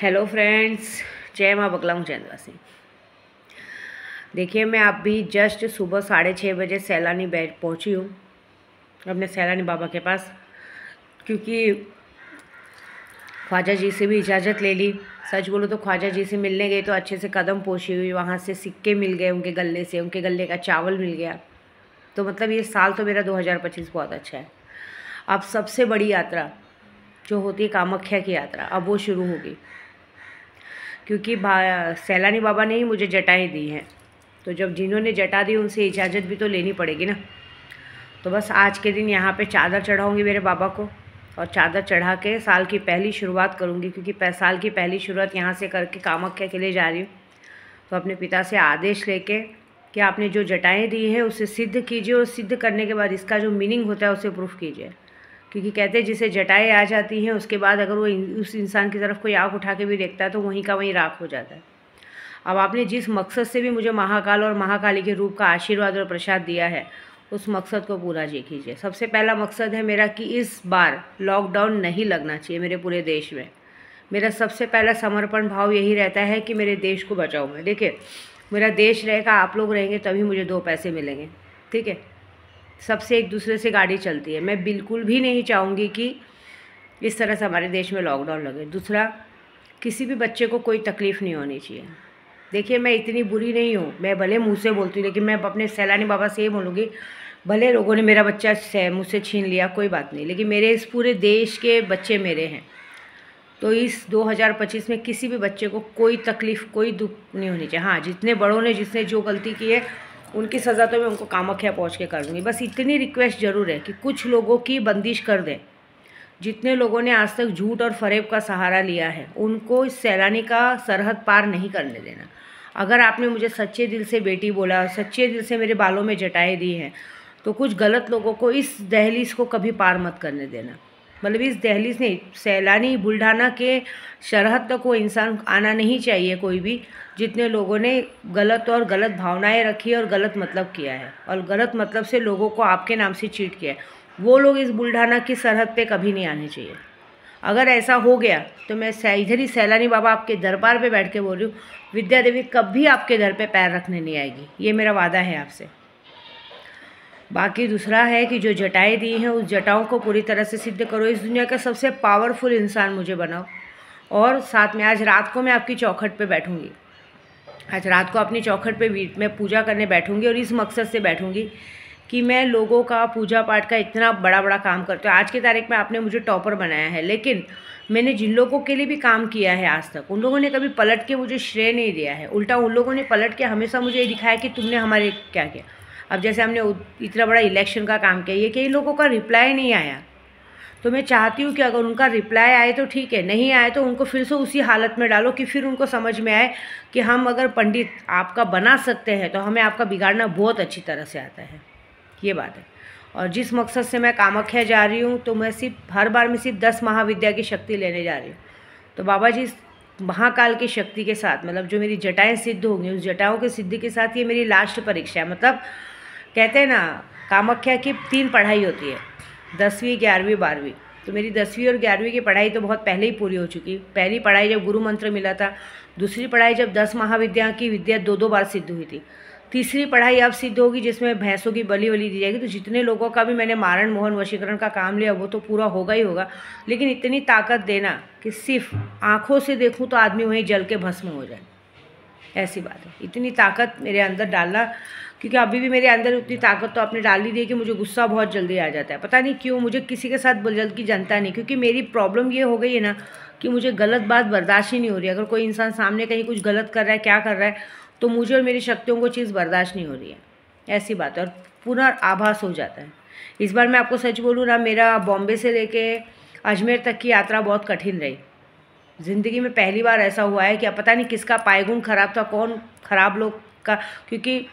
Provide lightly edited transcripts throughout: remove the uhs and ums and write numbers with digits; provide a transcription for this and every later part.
Hello friends, जय माँ बगला हूँ चंद्रवासी। देखिए, मैं अभी जस्ट सुबह 6:30 बजे सैलानी बैठ पहुँची हूँ अपने सैलानी बाबा के पास, क्योंकि ख्वाजा जी से भी इजाज़त ले ली। सच बोलो तो ख्वाजा जी से मिलने गई तो अच्छे से कदम पोशी हुई, वहाँ से सिक्के मिल गए उनके गले से, उनके गले का चावल मिल गया। तो मतलब ये साल तो मेरा 2025 बहुत अच्छा है। अब सबसे बड़ी यात्रा जो होती है कामाख्या की यात्रा, अब वो शुरू होगी, क्योंकि सैलानी बाबा ने ही मुझे जटाएँ दी हैं। तो जब जिन्होंने जटा दी उनसे इजाज़त भी तो लेनी पड़ेगी ना। तो बस आज के दिन यहाँ पे चादर चढ़ाऊँगी मेरे बाबा को, और चादर चढ़ा के साल की पहली शुरुआत करूँगी, क्योंकि साल की पहली शुरुआत यहाँ से करके कामाख्या के लिए जा रही हूँ। तो अपने पिता से आदेश लेके कि आपने जो जटाएँ दी हैं उसे सिद्ध कीजिए, और सिद्ध करने के बाद इसका जो मीनिंग होता है उसे प्रूफ कीजिए। क्योंकि कहते हैं जिसे जटाएँ आ जाती हैं उसके बाद अगर वो उस इंसान की तरफ कोई आँख उठा के भी देखता है तो वहीं का वहीं राख हो जाता है। अब आपने जिस मकसद से भी मुझे महाकाल और महाकाली के रूप का आशीर्वाद और प्रसाद दिया है, उस मकसद को पूरा कीजिए। सबसे पहला मकसद है मेरा कि इस बार लॉकडाउन नहीं लगना चाहिए मेरे पूरे देश में। मेरा सबसे पहला समर्पण भाव यही रहता है कि मेरे देश को बचाओ मैं। देखिए, मेरा देश रहेगा, आप लोग रहेंगे, तभी मुझे 2 पैसे मिलेंगे, ठीक है। सबसे एक दूसरे से गाड़ी चलती है। मैं बिल्कुल भी नहीं चाहूँगी कि इस तरह से हमारे देश में लॉकडाउन लगे। दूसरा, किसी भी बच्चे को कोई तकलीफ़ नहीं होनी चाहिए। देखिए, मैं इतनी बुरी नहीं हूँ, मैं भले मुँह से बोलती हूँ, लेकिन मैं अपने सैलानी बाबा से ये बोलूँगी, भले लोगों ने मेरा बच्चा मुझसे छीन लिया, कोई बात नहीं, लेकिन मेरे इस पूरे देश के बच्चे मेरे हैं। तो इस 2025 में किसी भी बच्चे को कोई तकलीफ़, कोई दुख नहीं होनी चाहिए। हाँ, जितने बड़ों ने जिसने जो गलती की है उनकी सज़ा तो मैं उनको कामाख्या पहुँच के कर दूँगी। बस इतनी रिक्वेस्ट ज़रूर है कि कुछ लोगों की बंदिश कर दें। जितने लोगों ने आज तक झूठ और फ़रेब का सहारा लिया है, उनको इस सैलानी का सरहद पार नहीं करने देना। अगर आपने मुझे सच्चे दिल से बेटी बोला, सच्चे दिल से मेरे बालों में जटाएँ दी हैं, तो कुछ गलत लोगों को इस दहलीज़ को कभी पार मत करने देना। मतलब इस दहलीज़ नहीं, सैलानी बुल्ढाना के सरहद तक वो इंसान आना नहीं चाहिए कोई भी, जितने लोगों ने गलत और गलत भावनाएं रखी और गलत मतलब किया है, और गलत मतलब से लोगों को आपके नाम से चीट किया है, वो लोग इस बुल्ढाना की सरहद पे कभी नहीं आने चाहिए। अगर ऐसा हो गया तो मैं इधर ही सैलानी बाबा आपके दरबार पे बैठ के बोल रही हूँ, विद्या देवी कभी आपके दर पे पैर रखने नहीं आएगी। ये मेरा वादा है आपसे। बाकी दूसरा है कि जो जटाएँ दी हैं उस जटाओं को पूरी तरह से सिद्ध करो। इस दुनिया का सबसे पावरफुल इंसान मुझे बनाओ। और साथ में आज रात को मैं आपकी चौखट पे बैठूँगी। आज रात को अपनी चौखट पे मैं पूजा करने बैठूँगी, और इस मकसद से बैठूँगी कि मैं लोगों का पूजा पाठ का इतना बड़ा बड़ा काम करती हूँ। आज की तारीख में आपने मुझे टॉपर बनाया है, लेकिन मैंने जिन लोगों के लिए भी काम किया है आज तक, उन लोगों ने कभी पलट के मुझे श्रेय नहीं दिया है। उल्टा उन लोगों ने पलट के हमेशा मुझे ये दिखाया कि तुमने हमारे क्या किया। अब जैसे हमने इतना बड़ा इलेक्शन का काम किया, ये कई लोगों का रिप्लाई नहीं आया, तो मैं चाहती हूँ कि अगर उनका रिप्लाई आए तो ठीक है, नहीं आए तो उनको फिर से उसी हालत में डालो कि फिर उनको समझ में आए कि हम अगर पंडित आपका बना सकते हैं तो हमें आपका बिगाड़ना बहुत अच्छी तरह से आता है। ये बात है। और जिस मकसद से मैं कामाख्या जा रही हूँ, तो मैं हर बार में सिर्फ 10 महाविद्या की शक्ति लेने जा रही हूँ। तो बाबा जी महाकाल की शक्ति के साथ, मतलब जो मेरी जटाएँ सिद्ध होंगी, उस जटाओं की सिद्धि के साथ ये मेरी लास्ट परीक्षा है। मतलब कहते हैं ना, कामाख्या की 3 पढ़ाई होती है, 10वीं, 11वीं, 12वीं। तो मेरी 10वीं और 11वीं की पढ़ाई तो बहुत पहले ही पूरी हो चुकी। पहली पढ़ाई जब गुरु मंत्र मिला था, दूसरी पढ़ाई जब 10 महाविद्या की विद्या 2-2 बार सिद्ध हुई थी, तीसरी पढ़ाई अब सिद्ध होगी जिसमें भैंसों की बलि दी जाएगी। तो जितने लोगों का भी मैंने मारण मोहन वशीकरण का काम लिया वो तो पूरा होगा ही होगा, लेकिन इतनी ताकत देना कि सिर्फ आँखों से देखूँ तो आदमी वहीं जल के भस्म हो जाए, ऐसी बात है। इतनी ताकत मेरे अंदर डालना, क्योंकि अभी भी मेरे अंदर उतनी ताकत तो आपने डाल ही दी है कि मुझे गुस्सा बहुत जल्दी आ जाता है। पता नहीं क्यों, मुझे किसी के साथ जल्दी जनता नहीं, क्योंकि मेरी प्रॉब्लम ये हो गई है ना कि मुझे गलत बात बर्दाश्त ही नहीं हो रही। अगर कोई इंसान सामने कहीं कुछ गलत कर रहा है, क्या कर रहा है, तो मुझे और मेरी शक्तियों को चीज़ बर्दाश्त नहीं हो रही है, ऐसी बात है, और पूरा आभास हो जाता है। इस बार मैं आपको सच बोलूँ ना, मेरा बॉम्बे से लेके अजमेर तक की यात्रा बहुत कठिन रही। ज़िंदगी में पहली बार ऐसा हुआ है कि अब पता नहीं किसका पायगुण ख़राब था, कौन ख़राब लोग का, क्योंकि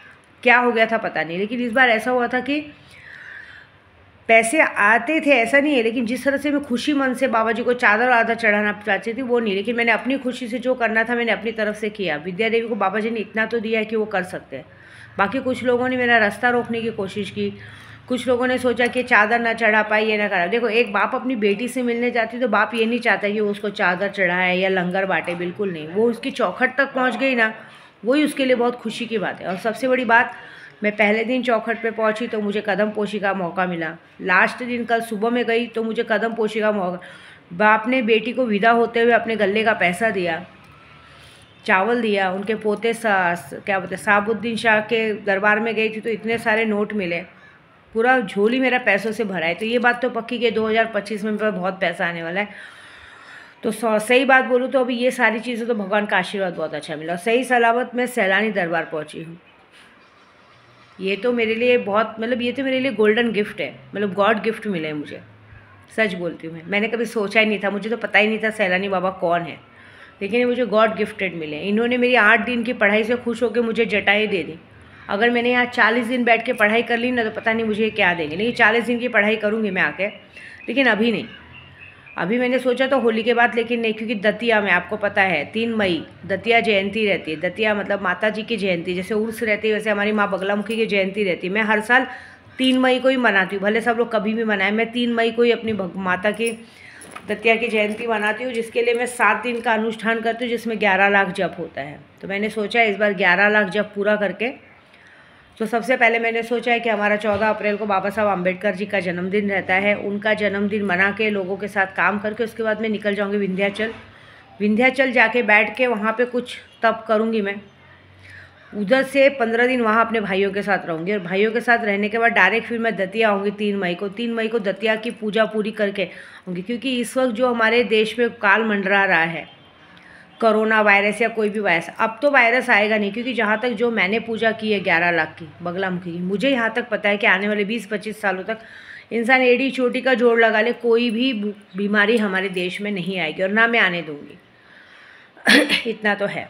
क्या हो गया था पता नहीं, लेकिन इस बार ऐसा हुआ था कि पैसे आते थे, ऐसा नहीं है, लेकिन जिस तरह से मैं खुशी मन से बाबा जी को चादर आधा चढ़ाना चाहती थी वो नहीं। लेकिन मैंने अपनी खुशी से जो करना था मैंने अपनी तरफ से किया। विद्या देवी को बाबा जी ने इतना तो दिया है कि वो कर सकते हैं। बाकी कुछ लोगों ने मेरा रास्ता रोकने की कोशिश की, कुछ लोगों ने सोचा कि चादर ना चढ़ा पाई, ये ना करा। देखो, एक बाप अपनी बेटी से मिलने जाती तो बाप ये नहीं चाहता कि वो उसको चादर चढ़ाए या लंगर बांटे, बिल्कुल नहीं। वो उसकी चौखट तक पहुंच गई ना, वही उसके लिए बहुत खुशी की बात है। और सबसे बड़ी बात, मैं पहले दिन चौखट पे पहुंची तो मुझे कदम पोशी का मौका मिला। लास्ट दिन कल सुबह में गई तो मुझे कदम पोशी का मौका। बाप ने बेटी को विदा होते हुए अपने गले का पैसा दिया, चावल दिया। उनके पोते क्या बोलते साबुद्दीन शाह के दरबार में गई थी तो इतने सारे नोट मिले, पूरा झोली मेरा पैसों से भरा है। तो ये बात तो पक्की कि 2025 में मेरे पास बहुत पैसा आने वाला है। तो सही बात बोलूँ तो अभी ये सारी चीज़ें तो भगवान का आशीर्वाद बहुत अच्छा मिला। और सही सलामत मैं सैलानी दरबार पहुँची हूँ। ये तो मेरे लिए बहुत, मतलब ये तो मेरे लिए गोल्डन गिफ्ट है, मतलब गॉड गिफ्ट मिले हैं मुझे। सच बोलती हूँ मैंने कभी सोचा ही नहीं था, मुझे तो पता ही नहीं था सैलानी बाबा कौन है, लेकिन ये मुझे गॉड गिफ्टेड मिले। इन्होंने मेरी 8 दिन की पढ़ाई से खुश होकर मुझे जटाएँ दे दी। अगर मैंने यहाँ 40 दिन बैठ के पढ़ाई कर ली ना तो पता नहीं मुझे क्या देंगे, लेकिन 40 दिन की पढ़ाई करूँगी मैं आके, लेकिन अभी नहीं। अभी मैंने सोचा तो होली के बाद, लेकिन नहीं, क्योंकि दतिया में आपको पता है 3 मई दतिया जयंती रहती है। दतिया मतलब माता जी की जयंती, जैसे उर्स रहती है वैसे हमारी माँ बगलामुखी की जयंती रहती है। मैं हर साल 3 मई को ही मनाती हूँ, भले सब लोग कभी भी मनाएं, मैं 3 मई को ही अपनी माता की दतिया की जयंती मनाती हूँ, जिसके लिए मैं 7 दिन का अनुष्ठान करती हूँ, जिसमें 11 लाख जप होता है। तो मैंने सोचा इस बार 11 लाख जप पूरा करके, तो सबसे पहले मैंने सोचा है कि हमारा 14 अप्रैल को बाबा साहब अम्बेडकर जी का जन्मदिन रहता है, उनका जन्मदिन मना के लोगों के साथ काम करके उसके बाद मैं निकल जाऊँगी विंध्याचल। विंध्याचल जाके बैठ के वहाँ पे कुछ तप करूँगी मैं। उधर से 15 दिन वहाँ अपने भाइयों के साथ रहूँगी, और भाइयों के साथ रहने के बाद डायरेक्ट फिर मैं दतिया आऊँगी 3 मई को। 3 मई को दतिया की पूजा पूरी करके आऊँगी, क्योंकि इस वक्त जो हमारे देश में काल मंडरा रहा है, कोरोना वायरस या कोई भी वायरस, अब तो वायरस आएगा नहीं, क्योंकि जहाँ तक जो मैंने पूजा की है 11 लाख की बगलामुखी की, मुझे यहाँ तक पता है कि आने वाले 20-25 सालों तक इंसान एड़ी चोटी का जोड़ लगा ले, कोई भी बीमारी हमारे देश में नहीं आएगी, और ना मैं आने दूँगी। इतना तो है।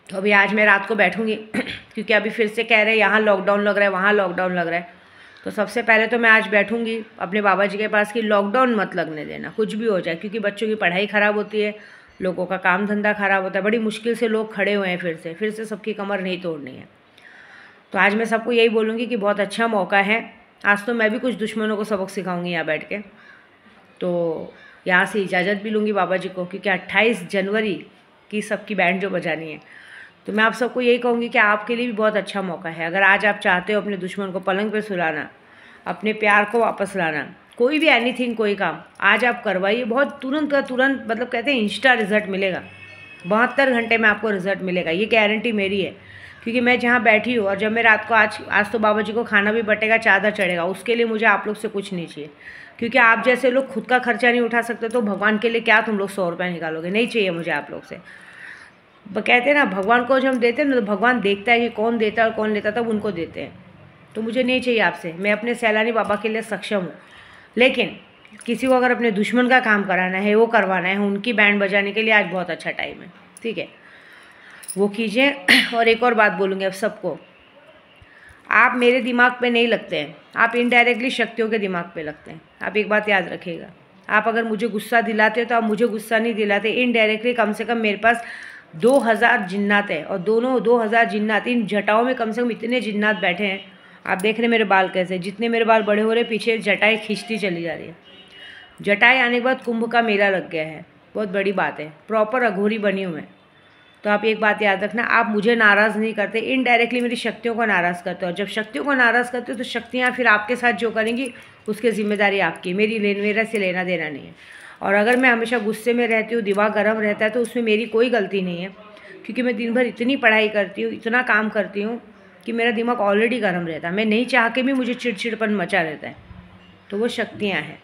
तो अभी आज मैं रात को बैठूँगी, क्योंकि अभी फिर से कह रहे हैं यहाँ लॉकडाउन लग रहा है, वहाँ लॉकडाउन लग रहा है। तो सबसे पहले तो मैं आज बैठूँगी अपने बाबा जी के पास कि लॉकडाउन मत लगने देना, कुछ भी हो जाए, क्योंकि बच्चों की पढ़ाई ख़राब होती है, लोगों का काम धंधा ख़राब होता है, बड़ी मुश्किल से लोग खड़े हुए हैं, फिर से सबकी कमर नहीं तोड़नी है। तो आज मैं सबको यही बोलूँगी कि बहुत अच्छा मौका है। आज तो मैं भी कुछ दुश्मनों को सबक सिखाऊंगी यहाँ बैठ के। तो यहाँ से इजाज़त भी लूँगी बाबा जी को, क्योंकि 28 जनवरी की सबकी बैंड जो बजानी है। तो मैं आप सबको यही कहूँगी कि आपके लिए भी बहुत अच्छा मौका है। अगर आज आप चाहते हो अपने दुश्मन को पलंग पे सुलाना, अपने प्यार को वापस लाना, कोई भी एनीथिंग, कोई काम आज आप करवाइए, बहुत तुरंत का तुरंत, मतलब कहते हैं इंस्टा रिज़ल्ट मिलेगा, 72 घंटे में आपको रिज़ल्ट मिलेगा, ये गारंटी मेरी है। क्योंकि मैं जहाँ बैठी हूँ, और जब मैं रात को आज तो बाबा जी को खाना भी बटेगा, चादर चढ़ेगा, उसके लिए मुझे आप लोग से कुछ नहीं चाहिए, क्योंकि आप जैसे लोग खुद का खर्चा नहीं उठा सकते तो भगवान के लिए क्या तुम लोग 100 रुपये निकालोगे। नहीं चाहिए मुझे आप लोग से। कहते हैं ना, भगवान को जब हम देते हैं ना तो भगवान देखता है कि कौन देता है और कौन लेता, तब उनको देते हैं। तो मुझे नहीं चाहिए आपसे, मैं अपने सैलानी बाबा के लिए सक्षम हूँ। लेकिन किसी को अगर अपने दुश्मन का काम कराना है, वो करवाना है, उनकी बैंड बजाने के लिए आज बहुत अच्छा टाइम है, ठीक है, वो कीजिए। और एक और बात बोलूँगी अब सबको, आप मेरे दिमाग पे नहीं लगते हैं, आप इनडायरेक्टली शक्तियों के दिमाग पे लगते हैं। आप एक बात याद रखिएगा, आप अगर मुझे गुस्सा दिलाते हो तो आप मुझे गुस्सा नहीं दिलाते, इनडायरेक्टली कम से कम मेरे पास 2000 जिन्नात है, और दोनों 2000 जिन्नात, इन जटाओं में कम से कम इतने जिन्नात बैठे हैं। आप देख रहे हैं मेरे बाल कैसे, जितने मेरे बाल बड़े हो रहे, पीछे जटाएँ खींचती चली जा रही है। जटाएँ आने के बाद कुंभ का मेला लग गया है, बहुत बड़ी बात है, प्रॉपर अघोरी बनी हूँ मैं। तो आप एक बात याद रखना, आप मुझे नाराज़ नहीं करते, इनडायरेक्टली मेरी शक्तियों को नाराज़ करते हो। और जब शक्तियों को नाराज़ करते हो तो शक्तियाँ फिर आपके साथ जो करेंगी उसकी जिम्मेदारी आपकी, मेरा से लेना देना नहीं है। और अगर मैं हमेशा गुस्से में रहती हूँ, दिमाग गर्म रहता है, तो उसमें मेरी कोई गलती नहीं है, क्योंकि मैं दिन भर इतनी पढ़ाई करती हूँ, इतना काम करती हूँ कि मेरा दिमाग ऑलरेडी गर्म रहता है। मैं नहीं चाह के भी मुझे चिड़चिड़पन मचा रहता है, तो वो शक्तियाँ हैं।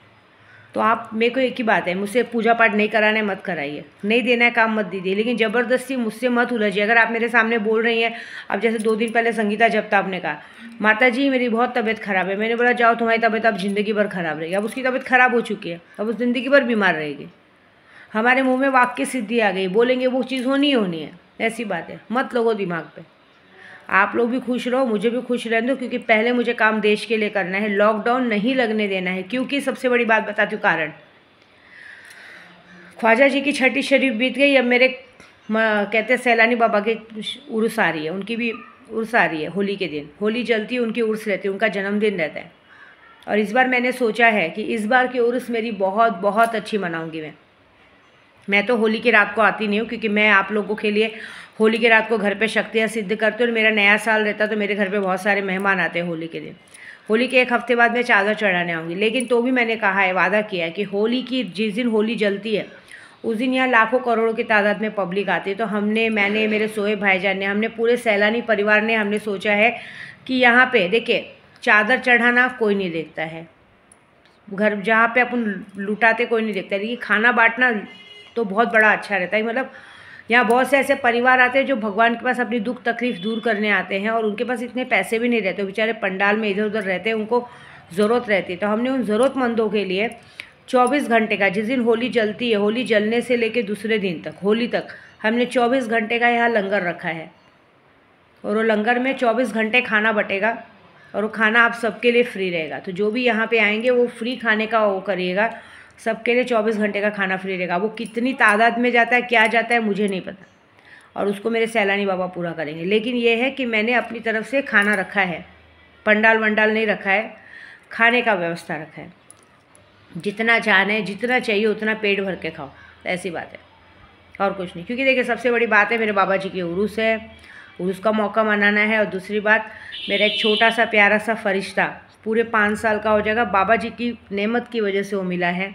तो आप, मेरे को एक ही बात है, मुझसे पूजा पाठ नहीं कराना है मत कराइए, नहीं देना है काम मत दीजिए, लेकिन ज़बरदस्ती मुझसे मत उलझिए। अगर आप मेरे सामने बोल रही हैं, अब जैसे 2 दिन पहले संगीता जप्ता आपने कहा, माता जी मेरी बहुत तबीयत ख़राब है, मैंने बोला जाओ तुम्हारी तबीयत अब ज़िंदगी भर ख़राब रहेगी। अब उसकी तबीयत ख़राब हो चुकी है, अब उस ज़िंदगी भर बीमार रहेगी। हमारे मुँह में वाक्य सिद्धि आ गई, बोलेंगे वो चीज़ होनी होनी है, ऐसी बात है, मत लगो दिमाग पर। आप लोग भी खुश रहो, मुझे भी खुश रहने दो, क्योंकि पहले मुझे काम देश के लिए करना है, लॉकडाउन नहीं लगने देना है। क्योंकि सबसे बड़ी बात बताती हूँ कारण, ख्वाजा जी की छठी शरीफ बीत गई, अब मेरे कहते हैं सैलानी बाबा की उर्स आ रही है, उनकी भी उर्स आ रही है होली के दिन, होली जलती है उनकी उर्स रहती है, उनका जन्मदिन रहता है। और इस बार मैंने सोचा है कि इस बार की उर्स मेरी बहुत बहुत अच्छी मनाऊंगी मैं तो होली की रात को आती नहीं हूँ, क्योंकि मैं आप लोगों के लिए होली की रात को घर पे शक्तियाँ सिद्ध करती हूँ। और मेरा नया साल रहता तो मेरे घर पे बहुत सारे मेहमान आते हैं होली के दिन। होली के 1 हफ्ते बाद मैं चादर चढ़ाने आऊँगी, लेकिन तो भी मैंने कहा है, वादा किया है कि होली की जिस दिन होली जलती है उस दिन यहाँ लाखों करोड़ों की तादाद में पब्लिक आती है। तो मैंने मेरे सोए भाईजान ने, हमने पूरे सैलानी परिवार ने हमने सोचा है कि यहाँ पे देखिए चादर चढ़ाना कोई नहीं देखता है, घर जहाँ पे अपन लुटाते कोई नहीं देखता है, लेकिन खाना बांटना तो बहुत बड़ा अच्छा रहता है। मतलब यहाँ बहुत से ऐसे परिवार आते हैं जो भगवान के पास अपनी दुख तकलीफ़ दूर करने आते हैं, और उनके पास इतने पैसे भी नहीं रहते, बेचारे पंडाल में इधर उधर रहते हैं, उनको ज़रूरत रहती है। तो हमने उन ज़रूरतमंदों के लिए 24 घंटे का, जिस दिन होली जलती है, होली जलने से लेकर दूसरे दिन तक, होली तक, हमने 24 घंटे का यहाँ लंगर रखा है। और वो लंगर में 24 घंटे खाना बटेगा, और वो खाना आप सबके लिए फ्री रहेगा। तो जो भी यहाँ पे आएंगे वो फ्री खाने का वो करिएगा, सबके लिए 24 घंटे का खाना फ्री रहेगा। वो कितनी तादाद में जाता है, क्या जाता है, मुझे नहीं पता, और उसको मेरे सैलानी बाबा पूरा करेंगे। लेकिन ये है कि मैंने अपनी तरफ से खाना रखा है, पंडाल वंडाल नहीं रखा है, खाने का व्यवस्था रखा है। जितना चाहे, जितना चाहिए उतना पेट भर के खाओ, ऐसी बात है, और कुछ नहीं। क्योंकि देखिए सबसे बड़ी बात है, मेरे बाबा जी की उरूस है, उरूस का मौका मनाना है। और दूसरी बात, मेरा एक छोटा सा प्यारा सा फरिश्ता पूरे 5 साल का हो जाएगा, बाबा जी की नेमत की वजह से वो मिला है।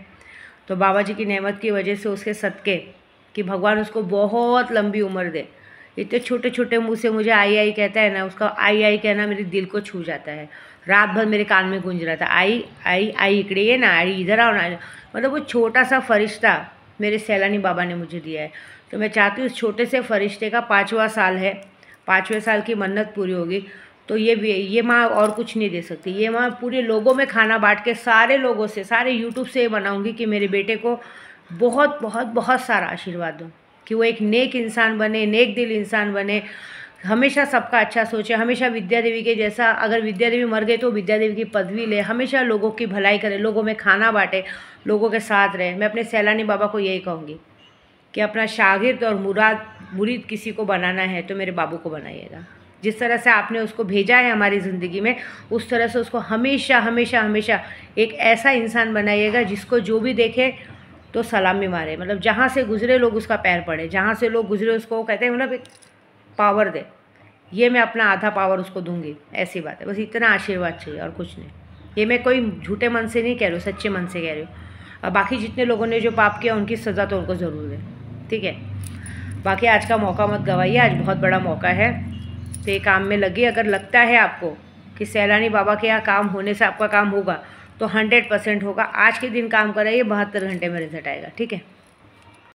तो बाबा जी की नेमत की वजह से, उसके सदके, कि भगवान उसको बहुत लंबी उम्र दे। इतने छोटे छोटे मुँह से मुझे आई आई कहता है ना, उसका आई आई कहना मेरे दिल को छू जाता है। रात भर मेरे कान में गूंज रहा था, आई आई आई, इकड़े ये ना, आई इधर आओ ना। मतलब वो छोटा सा फरिश्ता मेरे सैलानी बाबा ने मुझे दिया है। तो मैं चाहती हूँ उस छोटे से फरिश्ते का 5वां साल है, 5वें साल की मन्नत पूरी होगी। तो ये माँ और कुछ नहीं दे सकती, ये माँ पूरे लोगों में खाना बांट के, सारे लोगों से, सारे यूट्यूब से ये बनाऊँगी कि मेरे बेटे को बहुत बहुत बहुत सारा आशीर्वाद दूँ, कि वो एक नेक इंसान बने, नेक दिल इंसान बने, हमेशा सबका अच्छा सोचे, हमेशा विद्या देवी के जैसा, अगर विद्या देवी मर गए तो विद्या देवी की पदवी ले, हमेशा लोगों की भलाई करे, लोगों में खाना बांटे, लोगों के साथ रहे। मैं अपने सैलानी बाबा को यही कहूँगी कि अपना शागिर्द और मुरीद किसी को बनाना है तो मेरे बाबू को बनाइएगा। जिस तरह से आपने उसको भेजा है हमारी ज़िंदगी में, उस तरह से उसको हमेशा हमेशा हमेशा एक ऐसा इंसान बनाइएगा जिसको जो भी देखे तो सलामी मारे, मतलब जहाँ से गुजरे लोग उसका पैर पड़े, जहाँ से लोग गुजरे उसको कहते हैं, मतलब एक पावर दे। ये मैं अपना आधा पावर उसको दूंगी, ऐसी बात है। बस इतना आशीर्वाद चाहिए और कुछ नहीं। ये मैं कोई झूठे मन से नहीं कह रही हूँ, सच्चे मन से कह रही हूँ। और बाकी जितने लोगों ने जो पाप किया उनकी सज़ा तो उनको ज़रूर दे, ठीक है। बाकी आज का मौका मत गवाइए, आज बहुत बड़ा मौका है, तो ये काम में लगी। अगर लगता है आपको कि सैलानी बाबा के यहाँ काम होने से आपका काम होगा, तो 100% होगा। आज के दिन काम कराइए, 72 घंटे में रिजल्ट आएगा, ठीक है।